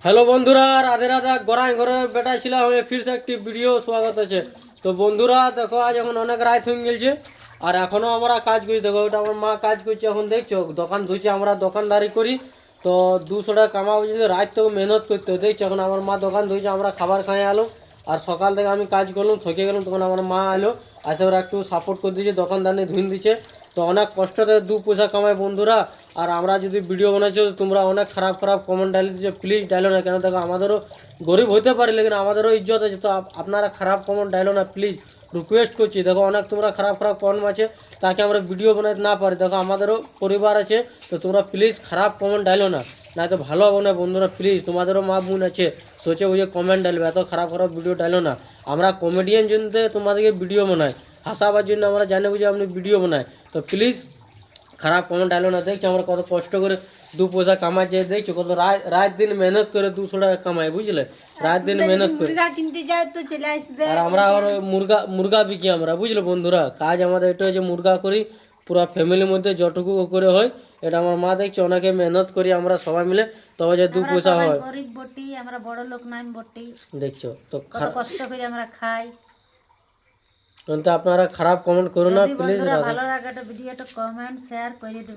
Hello বন্ধুরা, রাধে রাধা। গড়াই ঘরে বেটা ছিলাম আমি, ফির সে একটি ভিডিও স্বাগত আছে। তো বন্ধুরা দেখো, আজ এখন অনেক রাত হয়ে গেছে আর এখনও আমরা কাজ করি। দেখো ওটা আমার মা কাজ করছে, এখন দেখছো দোকান ধুচ্ছে, আমরা দোকানদারি করি। তো 200 টাকা কামাবো, যদি রাত থেকে মেহনত করতে হয়। দেখছো এখন আমার মা দোকান ধুচ্ছে, আমরা খাবার খাই এলো। আর সকাল থেকে আমি কাজ করলাম, থকে গেলাম, তখন আমার মা এলো, আসে ওরা একটু সাপোর্ট করে দিয়েছে, দোকানদারি ধুন দিচ্ছে। তো অনেক কষ্টতে 2 পয়সা কামায় বন্ধুরা। আর আমরা যদি ভিডিও বানাচ্ছি, তোমরা অনেক খারাপ খারাপ কমেন্ট ডালি দিচ্ছে, প্লিজ ডাইলো না। কেন দেখো আমাদেরও গরিব হতে পারে, লেকিন আমাদেরও ইজ্জত আছে। তো আপনারা খারাপ কমেন্ট ডাইলো না প্লিজ, রিকোয়েস্ট করছি। দেখো অনেক তোমরা খারাপ খারাপ কমেন্ট আছে, তাকে আমরা ভিডিও বানাতে না পারি। দেখো আমাদেরও পরিবার আছে, তো তোমরা প্লিজ খারাপ কমেন্ট ডাইলো না, না তো ভালো হবে না বন্ধুরা। প্লিজ তোমাদেরও মা বোন আছে, সোচে বুঝে কমেন্ট ডালবে, এত খারাপ খারাপ ভিডিও ডাইলো না। আমরা কমেডিয়ান জন্য তোমাদেরকে ভিডিও বানাই, হাসাবার জন্য আমরা জানি বুঝে আপনি ভিডিও বানাই। তো প্লিজ খারাপ কমেন্ট ডালো না। দেখছো আমরা কত কষ্ট করে 2 পয়সা কামাই যায়, দেখছো কত রাত দিন মেহনত করে 200 টাকা কামাই, বুঝলে, রাত দিন মেহনত করে। আর আমরা আবার মুরগা বিকি আমরা, বুঝলে বন্ধুরা। কাজ আমাদের এটা হচ্ছে মুরগা করি, পুরো ফ্যামিলির মধ্যে যতটুকু করে হয়। এটা আমার মা দেখছো অনেকে মেহনত করি আমরা সবাই মিলে, তবে যে 2 পয়সা হয়। গরিব বটি, আমরা বড় লোক নাই বটি, দেখছো তো কত কষ্ট করে আমরা খাই। তো আপনারা খারাপ কমেন্ট করো না যদি প্লিজ। বন্ধুরা ভালো লাগে ভিডিওটা কমেন্ট শেয়ার করে দেবে।